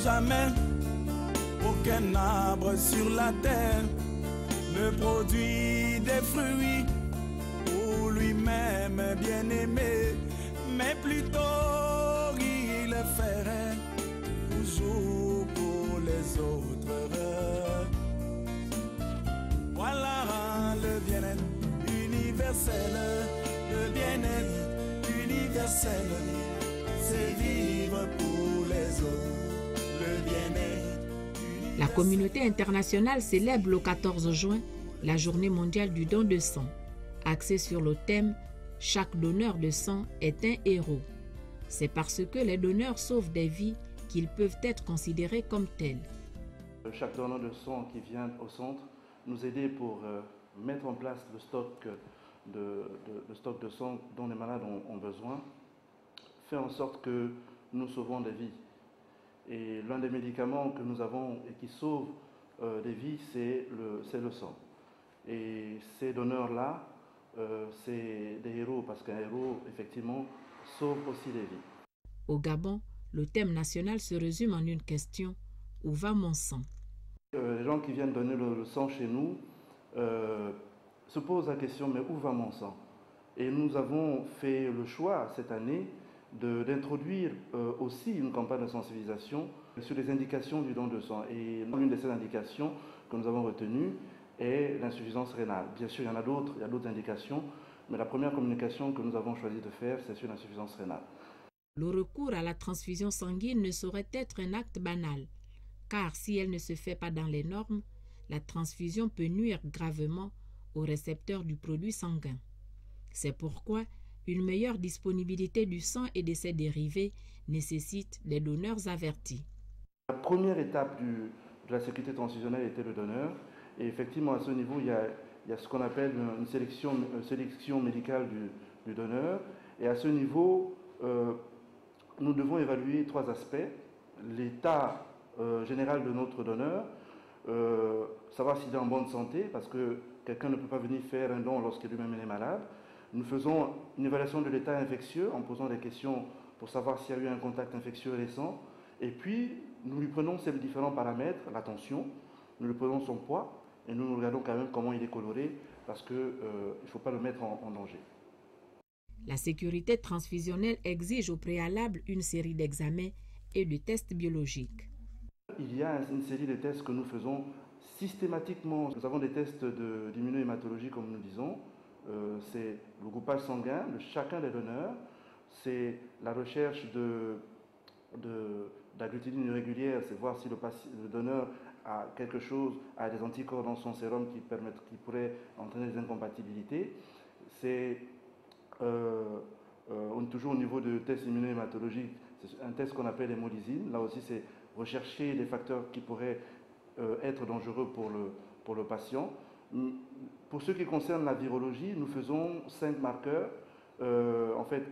jamais. Aucun arbre sur la terre ne produit des fruits pour lui-même bien-aimé, mais plutôt il ferait toujours pour les autres heureux. Voilà le bien-être universel, le bien-être universel, c'est vivre pour les autres, le bien-être. La communauté internationale célèbre le 14 juin la journée mondiale du don de sang, axée sur le thème « Chaque donneur de sang est un héros ». C'est parce que les donneurs sauvent des vies qu'ils peuvent être considérés comme tels. Chaque donneur de sang qui vient au centre nous aider pour mettre en place le stock de sang dont les malades ont besoin, fait en sorte que nous sauvons des vies. Et l'un des médicaments que nous avons et qui sauve des vies, c'est le sang. Et ces donneurs-là, c'est des héros, parce qu'un héros, effectivement, sauve aussi des vies. Au Gabon, le thème national se résume en une question: où va mon sang? Les gens qui viennent donner le sang chez nous se posent la question: mais où va mon sang? Et nous avons fait le choix cette année d'introduire aussi une campagne de sensibilisation sur les indications du don de sang. Et l'une de ces indications que nous avons retenues est l'insuffisance rénale. Bien sûr, il y en a d'autres, il y a d'autres indications, mais la première communication que nous avons choisi de faire, c'est sur l'insuffisance rénale. Le recours à la transfusion sanguine ne saurait être un acte banal, car si elle ne se fait pas dans les normes, la transfusion peut nuire gravement aux récepteurs du produit sanguin. C'est pourquoi une meilleure disponibilité du sang et de ses dérivés nécessite des donneurs avertis. La première étape de la sécurité transfusionnelle était le donneur. Et effectivement, à ce niveau, il y a ce qu'on appelle une sélection médicale du donneur. Et à ce niveau, nous devons évaluer trois aspects. L'état général de notre donneur, savoir s'il est en bonne santé, parce que quelqu'un ne peut pas venir faire un don lorsque lui-même est malade. Nous faisons une évaluation de l'état infectieux en posant des questions pour savoir s'il y a eu un contact infectieux récent. Et puis, nous lui prenons ces différents paramètres, la tension, nous lui prenons son poids et nous regardons quand même comment il est coloré parce qu'il ne faut pas le mettre en danger. La sécurité transfusionnelle exige au préalable une série d'examens et de tests biologiques. Il y a une série de tests que nous faisons systématiquement. Nous avons des tests d'immunohématologie, comme nous disons. C'est le groupage sanguin de chacun des donneurs, c'est la recherche d'agglutinine irrégulière, c'est voir si le donneur a quelque chose, a des anticorps dans son sérum qui pourraient entraîner des incompatibilités. On est toujours au niveau de tests immunohématologiques, c'est un test qu'on appelle l'hémolyse. Là aussi, c'est rechercher des facteurs qui pourraient être dangereux pour le patient. Pour ce qui concerne la virologie, nous faisons 5 marqueurs, en fait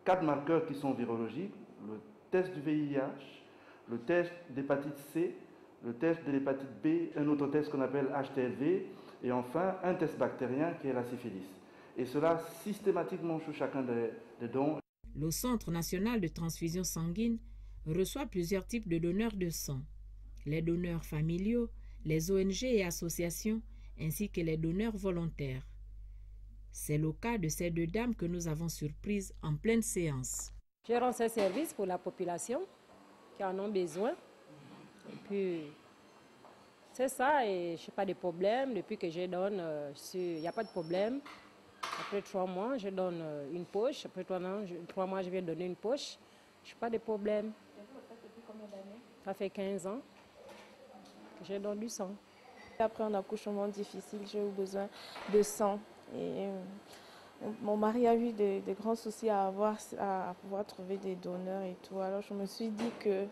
4 marqueurs qui sont virologiques: le test du VIH, le test d'hépatite C, le test de l'hépatite B, un autre test qu'on appelle HTLV, et enfin un test bactérien qui est la syphilis. Et cela systématiquement sur chacun des dons. Le Centre national de transfusion sanguine reçoit plusieurs types de donneurs de sang: les donneurs familiaux, les ONG et associations, ainsi que les donneurs volontaires. C'est le cas de ces deux dames que nous avons surprises en pleine séance. Je rends ce service pour la population qui en ont besoin. Et puis, c'est ça, et je n'ai pas de problème. Depuis que je donne, il n'y a pas de problème. Après 3 mois, je donne une poche. Après 3 mois, je vais donner une poche. Je n'ai pas de problème. Depuis combien d'années? Ça fait 15 ans que je donne du sang. Après un accouchement difficile, j'ai eu besoin de sang. Et mon mari a eu de grands soucis à pouvoir trouver des donneurs et tout. Alors je me suis dit qu'il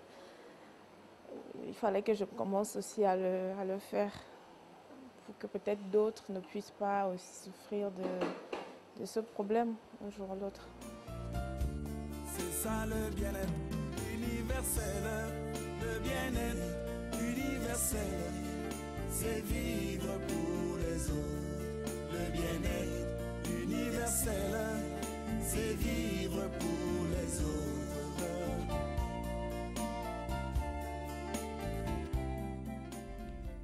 fallait que je commence aussi à le faire pour que peut-être d'autres ne puissent pas aussi souffrir de ce problème un jour ou l'autre. C'est ça le bien-être universel, le bien-être universel, c'est vivre pour les autres. Le bien-être universel, c'est vivre pour les autres.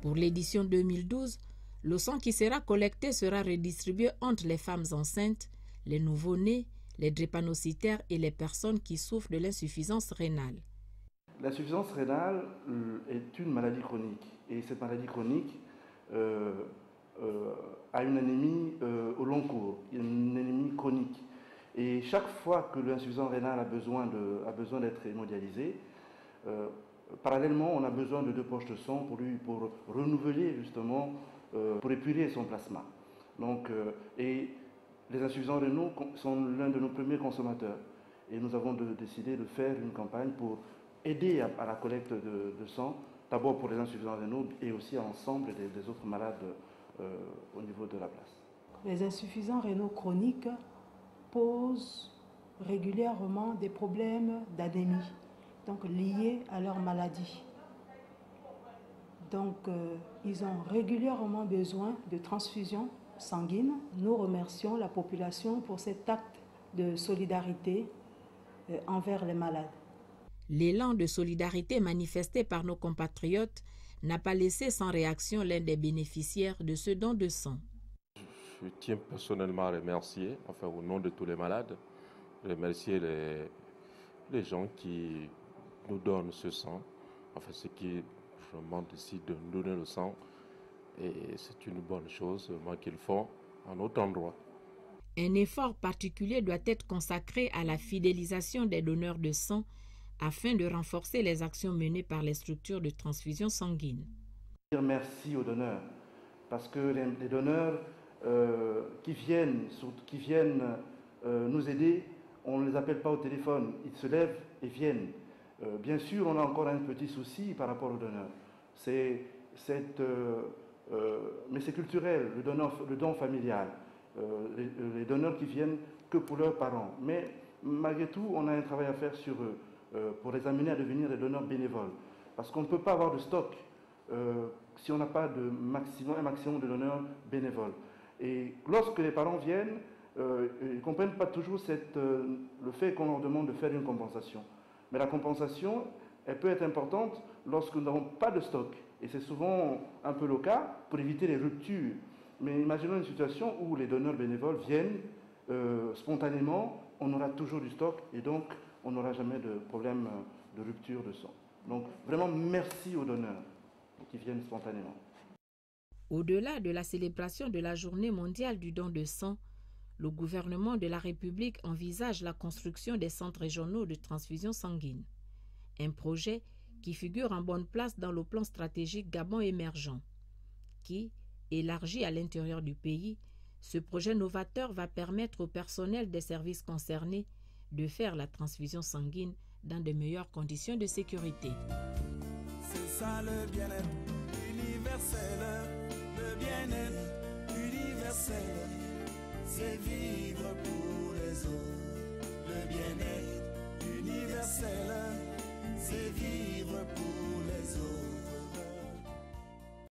Pour l'édition 2012, le sang qui sera collecté sera redistribué entre les femmes enceintes, les nouveau-nés, les drépanocytaires et les personnes qui souffrent de l'insuffisance rénale. L'insuffisance rénale est une maladie chronique et cette maladie chronique a une anémie au long cours, une anémie chronique. Et chaque fois que l'insuffisant rénal a besoin d'être hémodialysé, parallèlement, on a besoin de 2 poches de sang pour renouveler justement, pour épurer son plasma. Donc, et les insuffisants rénaux sont l'un de nos premiers consommateurs. Et nous avons décidé de faire une campagne pour aider à la collecte de sang, d'abord pour les insuffisants rénaux et aussi à l'ensemble des autres malades au niveau de la place. Les insuffisants rénaux chroniques posent régulièrement des problèmes d'anémie, donc liés à leur maladie. Donc, ils ont régulièrement besoin de transfusions sanguines. Nous remercions la population pour cet acte de solidarité envers les malades. L'élan de solidarité manifesté par nos compatriotes n'a pas laissé sans réaction l'un des bénéficiaires de ce don de sang. Je tiens personnellement à remercier, enfin au nom de tous les malades, remercier les gens qui nous donnent ce sang, enfin ceux qui vraiment décident de nous donner le sang. Et c'est une bonne chose qu'ils font en autre endroit. Un effort particulier doit être consacré à la fidélisation des donneurs de sang afin de renforcer les actions menées par les structures de transfusion sanguine. Merci aux donneurs, parce que les donneurs qui viennent nous aider, on ne les appelle pas au téléphone, ils se lèvent et viennent. Bien sûr, on a encore un petit souci par rapport aux donneurs. Mais c'est culturel, le don familial, les donneurs qui viennent que pour leurs parents. Mais malgré tout, on a un travail à faire sur eux pour les amener à devenir des donneurs bénévoles. Parce qu'on ne peut pas avoir de stock si on n'a pas un maximum de donneurs bénévoles. Et lorsque les parents viennent, ils ne comprennent pas toujours le fait qu'on leur demande de faire une compensation. Mais la compensation, elle peut être importante lorsque nous n'avons pas de stock. Et c'est souvent un peu le cas pour éviter les ruptures. Mais imaginons une situation où les donneurs bénévoles viennent spontanément, on aura toujours du stock et donc on n'aura jamais de problème de rupture de sang. Donc vraiment merci aux donneurs qui viennent spontanément. Au-delà de la célébration de la Journée mondiale du don de sang, le gouvernement de la République envisage la construction des centres régionaux de transfusion sanguine. Un projet qui figure en bonne place dans le plan stratégique Gabon émergent, qui, élargi à l'intérieur du pays, ce projet novateur va permettre au personnel des services concernés de faire la transfusion sanguine dans de meilleures conditions de sécurité. C'est ça le bien-être universel, le bien-être universel, c'est vivre pour